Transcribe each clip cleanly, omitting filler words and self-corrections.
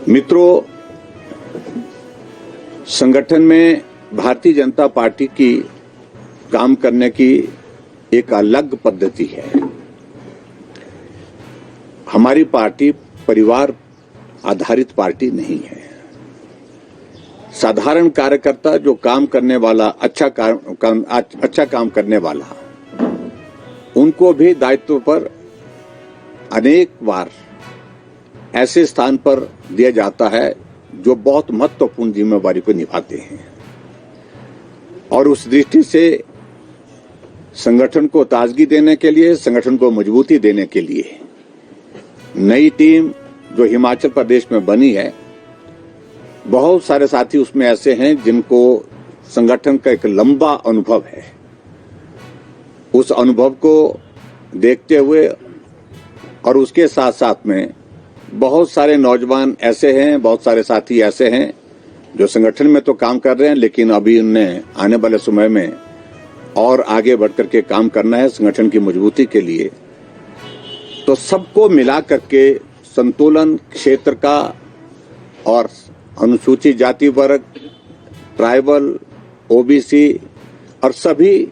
मित्रों, संगठन में भारतीय जनता पार्टी की काम करने की एक अलग पद्धति है। हमारी पार्टी परिवार आधारित पार्टी नहीं है। साधारण कार्यकर्ता जो काम करने वाला अच्छा काम करने वाला, उनको भी दायित्व पर अनेक बार ऐसे स्थान पर दिया जाता है जो बहुत महत्वपूर्ण जिम्मेवारी को निभाते हैं। और उस दृष्टि से संगठन को ताजगी देने के लिए, संगठन को मजबूती देने के लिए नई टीम जो हिमाचल प्रदेश में बनी है, बहुत सारे साथी उसमें ऐसे हैं जिनको संगठन का एक लंबा अनुभव है। उस अनुभव को देखते हुए और उसके साथ साथ में बहुत सारे नौजवान ऐसे हैं, बहुत सारे साथी ऐसे हैं जो संगठन में तो काम कर रहे हैं, लेकिन अभी उन्हें आने वाले समय में और आगे बढ़ करके काम करना है संगठन की मजबूती के लिए। तो सबको मिला करके संतुलन क्षेत्र का और अनुसूचित जाति वर्ग, ट्राइबल, ओबीसी और सभी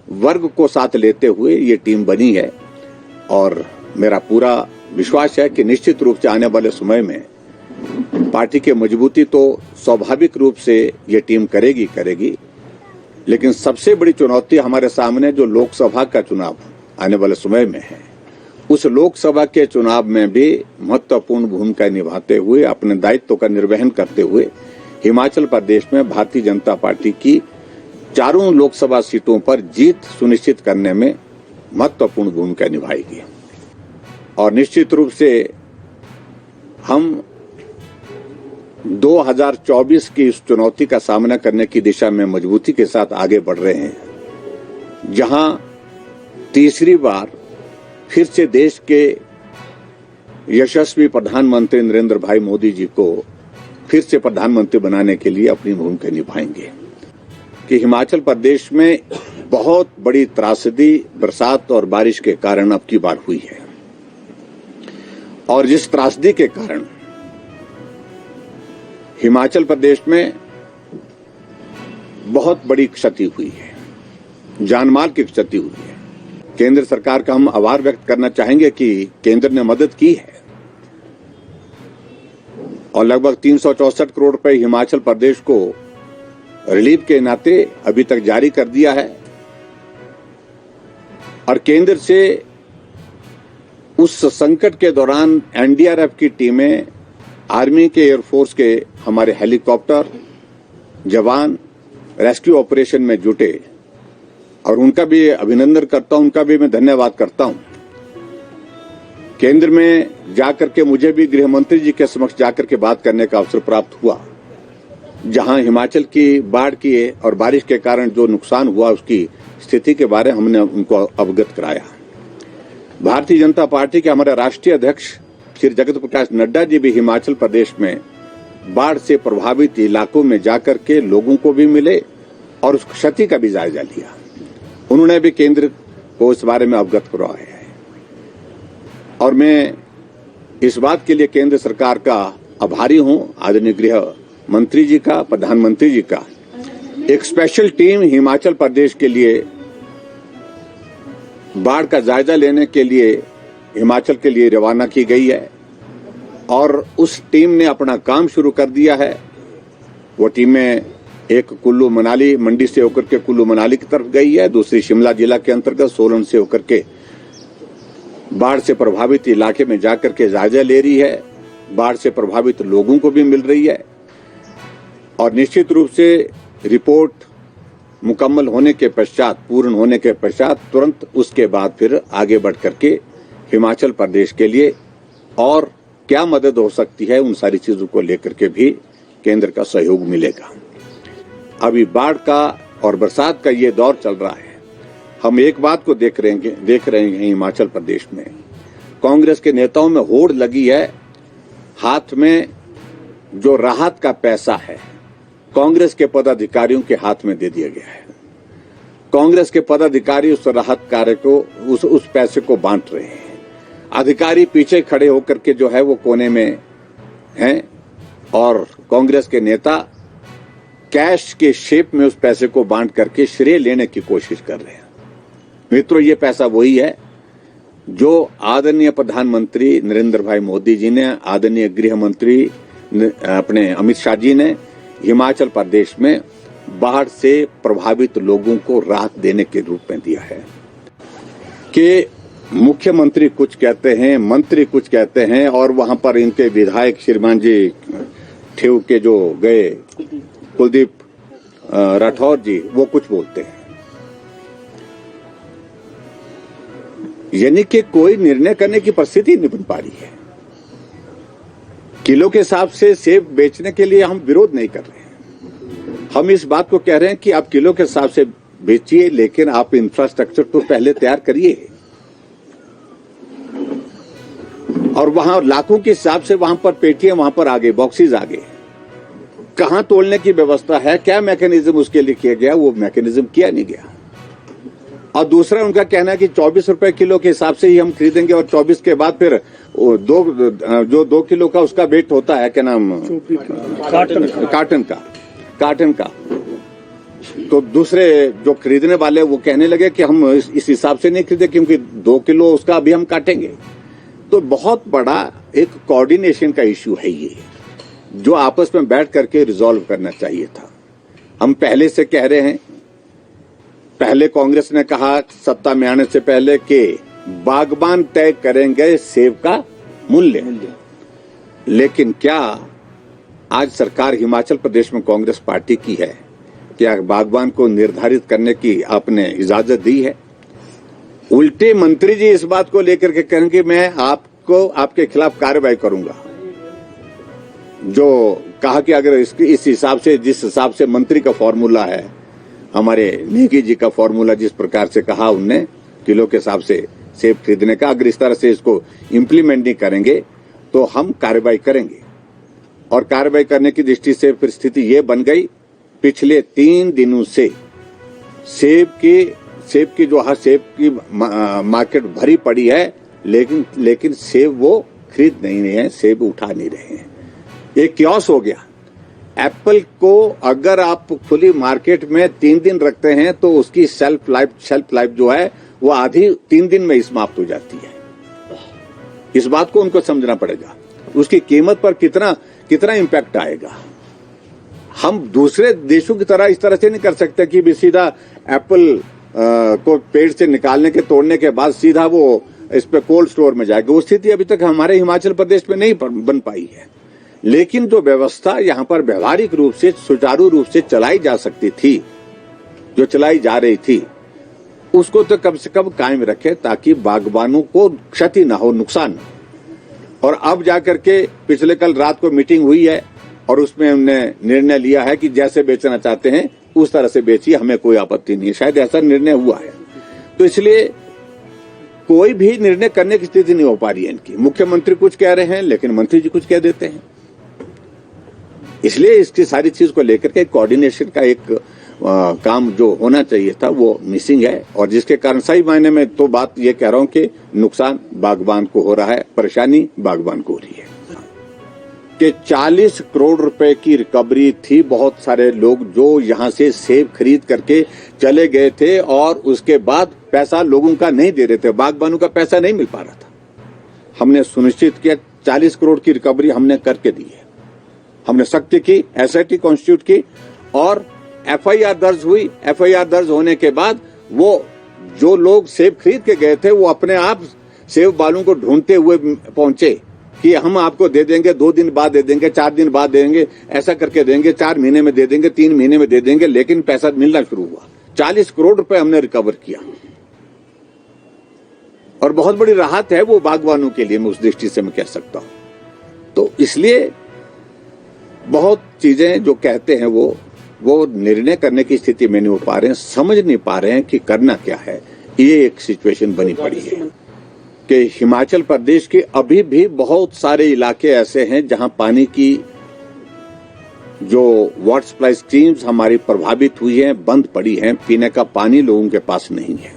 वर्ग को साथ लेते हुए ये टीम बनी है। और मेरा पूरा विश्वास है कि निश्चित रूप से आने वाले समय में पार्टी की मजबूती तो स्वाभाविक रूप से ये टीम करेगी, लेकिन सबसे बड़ी चुनौती हमारे सामने जो लोकसभा का चुनाव आने वाले समय में है, उस लोकसभा के चुनाव में भी महत्वपूर्ण भूमिका निभाते हुए, अपने दायित्व का निर्वहन करते हुए हिमाचल प्रदेश में भारतीय जनता पार्टी की चारों लोकसभा सीटों पर जीत सुनिश्चित करने में महत्वपूर्ण भूमिका निभाएगी। और निश्चित रूप से हम 2024 की इस चुनौती का सामना करने की दिशा में मजबूती के साथ आगे बढ़ रहे हैं, जहां तीसरी बार फिर से देश के यशस्वी प्रधानमंत्री नरेंद्र भाई मोदी जी को फिर से प्रधानमंत्री बनाने के लिए अपनी भूमिका निभाएंगे। कि हिमाचल प्रदेश में बहुत बड़ी त्रासदी बरसात और बारिश के कारण अब की बार हुई है, और जिस त्रासदी के कारण हिमाचल प्रदेश में बहुत बड़ी क्षति हुई है, जानमाल की क्षति हुई है। केंद्र सरकार का हम आभार व्यक्त करना चाहेंगे कि केंद्र ने मदद की है और लगभग 364 करोड़ रुपए हिमाचल प्रदेश को रिलीफ के नाते अभी तक जारी कर दिया है। और केंद्र से उस संकट के दौरान एनडीआरएफ की टीमें, आर्मी के, एयरफोर्स के हमारे हेलीकॉप्टर जवान रेस्क्यू ऑपरेशन में जुटे, और उनका भी अभिनंदन करता हूं, उनका भी मैं धन्यवाद करता हूं। केंद्र में जाकर के मुझे भी गृह मंत्री जी के समक्ष जाकर के बात करने का अवसर प्राप्त हुआ, जहां हिमाचल की बाढ़ की और बारिश के कारण जो नुकसान हुआ उसकी स्थिति के बारे में हमने उनको अवगत कराया। भारतीय जनता पार्टी के हमारे राष्ट्रीय अध्यक्ष श्री जगत प्रकाश नड्डा जी भी हिमाचल प्रदेश में बाढ़ से प्रभावित इलाकों में जाकर के लोगों को भी मिले और उस क्षति का भी जायजा लिया। उन्होंने भी केंद्र को इस बारे में अवगत करवाया है। और मैं इस बात के लिए केंद्र सरकार का आभारी हूं, आदरणीय गृह मंत्री जी का, प्रधानमंत्री जी का। एक स्पेशल टीम हिमाचल प्रदेश के लिए बाढ़ का जायजा लेने के लिए हिमाचल के लिए रवाना की गई है, और उस टीम ने अपना काम शुरू कर दिया है। वो टीमें एक कुल्लू मनाली मंडी से होकर के कुल्लू मनाली की तरफ गई है, दूसरी शिमला जिला के अंतर्गत सोलन से होकर के बाढ़ से प्रभावित इलाके में जाकर के जायजा ले रही है, बाढ़ से प्रभावित लोगों को भी मिल रही है। और निश्चित रूप से रिपोर्ट मुकम्मल होने के पश्चात, पूर्ण होने के पश्चात तुरंत उसके बाद फिर आगे बढ़ करके हिमाचल प्रदेश के लिए और क्या मदद हो सकती है, उन सारी चीजों को लेकर के भी केंद्र का सहयोग मिलेगा। अभी बाढ़ का और बरसात का ये दौर चल रहा है। हम एक बात को देख रहे हैं हिमाचल प्रदेश में कांग्रेस के नेताओं में होड़ लगी है, हाथ में जो राहत का पैसा है कांग्रेस के पदाधिकारियों के हाथ में दे दिया गया है। कांग्रेस के पदाधिकारी उस राहत कार्य को, उस पैसे को बांट रहे हैं। अधिकारी पीछे खड़े होकर के जो है वो कोने में हैं और कांग्रेस के नेता कैश के शेप में उस पैसे को बांट करके श्रेय लेने की कोशिश कर रहे हैं। मित्रों, ये पैसा वही है जो आदरणीय प्रधानमंत्री नरेंद्र भाई मोदी जी ने, आदरणीय गृह मंत्री अपने अमित शाह जी ने हिमाचल प्रदेश में बाढ़ से प्रभावित लोगों को राहत देने के रूप में दिया है। कि मुख्यमंत्री कुछ कहते हैं, मंत्री कुछ कहते हैं, और वहां पर इनके विधायक श्रीमान जी ठेव के जो गए कुलदीप राठौर जी, वो कुछ बोलते हैं। यानी कि कोई निर्णय करने की परिस्थिति नहीं बन पा रही है। किलो के हिसाब से सेब बेचने के लिए हम विरोध नहीं कर रहे हैं। हम इस बात को कह रहे हैं कि आप किलो के हिसाब से बेचिए, लेकिन आप इंफ्रास्ट्रक्चर तो पहले तैयार करिए। और वहां लाखों के हिसाब से वहां पर पेटियां वहां पर आगे, बॉक्सेस आगे, कहां तोलने की व्यवस्था है, क्या मैकेनिज्म उसके लिए किया गया, वो मैकेनिज्म किया नहीं गया। और दूसरा उनका कहना है कि 24 रुपए किलो के हिसाब से ही हम खरीदेंगे, और 24 के बाद फिर जो 2 किलो का उसका वेट होता है, क्या नाम, कार्टन का, तो दूसरे जो खरीदने वाले वो कहने लगे कि हम इस हिसाब से नहीं खरीदे, क्योंकि 2 किलो उसका अभी हम काटेंगे। तो बहुत बड़ा एक कोऑर्डिनेशन का इश्यू है ये, जो आपस में बैठ करके रिजॉल्व करना चाहिए था। हम पहले से कह रहे हैं, पहले कांग्रेस ने कहा सत्ता में आने से पहले कि बागबान तय करेंगे सेब का मूल्य, लेकिन क्या आज सरकार हिमाचल प्रदेश में कांग्रेस पार्टी की है, क्या बागबान को निर्धारित करने की आपने इजाजत दी है? उल्टे मंत्री जी इस बात को लेकर के कहेंगे मैं आपको आपके खिलाफ कार्रवाई करूंगा। जो कहा कि अगर इस हिसाब से, जिस हिसाब से मंत्री का फॉर्मूला है, हमारे नेगी जी का फॉर्मूला जिस प्रकार से कहा उनने किलो के हिसाब से सेब खरीदने का, अगर इस तरह से इसको इम्प्लीमेंट नहीं करेंगे तो हम कार्रवाई करेंगे। और कार्रवाई करने की दृष्टि से फिर स्थिति ये बन गई, पिछले 3 दिनों से सेब की मार्केट भरी पड़ी है, लेकिन सेब वो खरीद नहीं रहे हैं, सेब उठा नहीं रहे हैं। एक क्योस हो गया। एप्पल को अगर आप खुली मार्केट में 3 दिन रखते हैं तो उसकी शेल्फ लाइफ जो है वो आधी 3 दिन में समाप्त हो जाती है। इस बात को उनको समझना पड़ेगा, उसकी कीमत पर कितना इम्पैक्ट आएगा। हम दूसरे देशों की तरह इस तरह से नहीं कर सकते कि भी सीधा एप्पल को पेड़ से निकालने के, तोड़ने के बाद सीधा वो इस पे कोल्ड स्टोर में जाएगा। वो स्थिति अभी तक हमारे हिमाचल प्रदेश में नहीं बन पाई है। लेकिन जो व्यवस्था यहाँ पर व्यवहारिक रूप से, सुचारू रूप से चलाई जा सकती थी, जो चलाई जा रही थी, उसको तो कम से कम कायम रखे, ताकि बागबानों को क्षति ना हो, नुकसान ना हो। और अब जाकर के पिछले कल रात को मीटिंग हुई है और उसमें हमने निर्णय लिया है कि जैसे बेचना चाहते हैं उस तरह से बेचिए, हमें कोई आपत्ति नहीं है। शायद ऐसा निर्णय हुआ है। तो इसलिए कोई भी निर्णय करने की स्थिति नहीं हो पा रही है इनकी। मुख्यमंत्री कुछ कह रहे हैं लेकिन मंत्री जी कुछ कह देते हैं। इसलिए इसकी सारी चीज को लेकर के कोऑर्डिनेशन का एक काम जो होना चाहिए था वो मिसिंग है, और जिसके कारण सही मायने में तो बात ये कह रहा हूं कि नुकसान बागबान को हो रहा है, परेशानी बागबान को हो रही है। कि 40 करोड़ रुपए की रिकवरी थी। बहुत सारे लोग जो यहां से सेब खरीद करके चले गए थे और उसके बाद पैसा लोगों का नहीं दे रहे थे, बागबानों का पैसा नहीं मिल पा रहा था। हमने सुनिश्चित किया, 40 करोड़ की रिकवरी हमने करके दी है। हमने सख्ती की, SIT कॉन्स्टिट्यूट की और FIR दर्ज हुई। FIR दर्ज होने के बाद वो जो लोग सेब खरीद के गए थे वो अपने आप सेब वालों को ढूंढते हुए पहुंचे कि हम आपको दे देंगे, 2 दिन बाद दे देंगे, 4 दिन बाद देंगे, ऐसा करके देंगे, 4 महीने में दे देंगे, 3 महीने में दे देंगे। लेकिन पैसा मिलना शुरू हुआ। 40 करोड़ रुपए हमने रिकवर किया और बहुत बड़ी राहत है वो बागवानों के लिए, मैं उस दृष्टि से मैं कह सकता हूं। तो इसलिए बहुत चीजें जो कहते हैं वो निर्णय करने की स्थिति में नहीं हो पा रहे हैं, समझ नहीं पा रहे हैं कि करना क्या है। ये एक सिचुएशन बनी पड़ी है कि हिमाचल प्रदेश के अभी भी बहुत सारे इलाके ऐसे हैं जहां पानी की जो वाटर सप्लाई स्कीम्स हमारी प्रभावित हुई हैं, बंद पड़ी हैं। पीने का पानी लोगों के पास नहीं है।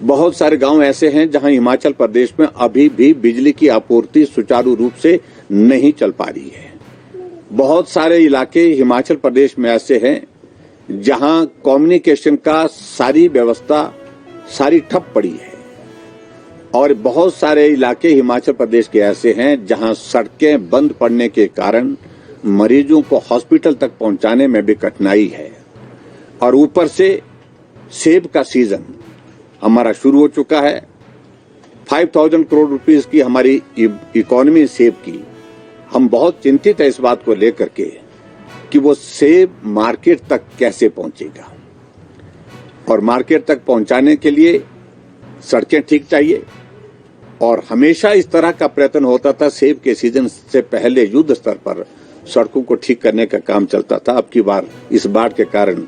बहुत सारे गांव ऐसे हैं जहां हिमाचल प्रदेश में अभी भी बिजली की आपूर्ति सुचारू रूप से नहीं चल पा रही है। बहुत सारे इलाके हिमाचल प्रदेश में ऐसे हैं जहां कम्युनिकेशन का सारी व्यवस्था सारी ठप पड़ी है और बहुत सारे इलाके हिमाचल प्रदेश के ऐसे हैं जहां सड़कें बंद पड़ने के कारण मरीजों को हॉस्पिटल तक पहुंचाने में भी कठिनाई है। और ऊपर से सेब का सीजन हमारा शुरू हो चुका है। 5,000 करोड़ रुपीस की हमारी इकोनॉमी सेब की। हम बहुत चिंतित है इस बात को लेकर के कि वो सेब मार्केट तक कैसे पहुंचेगा और मार्केट तक पहुंचाने के लिए सड़कें ठीक चाहिए। और हमेशा इस तरह का प्रयत्न होता था, सेब के सीजन से पहले युद्ध स्तर पर सड़कों को ठीक करने का काम चलता था। अब की बार इस बाढ़ के कारण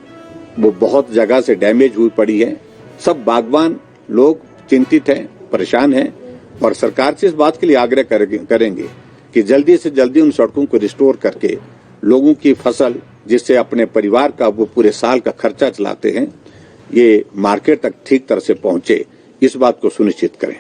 वो बहुत जगह से डैमेज हुई पड़ी है। सब बागवान लोग चिंतित हैं, परेशान हैं और सरकार से इस बात के लिए आग्रह करेंगे कि जल्दी से जल्दी उन सड़कों को रिस्टोर करके लोगों की फसल, जिससे अपने परिवार का वो पूरे साल का खर्चा चलाते हैं, ये मार्केट तक ठीक तरह से पहुंचे, इस बात को सुनिश्चित करें।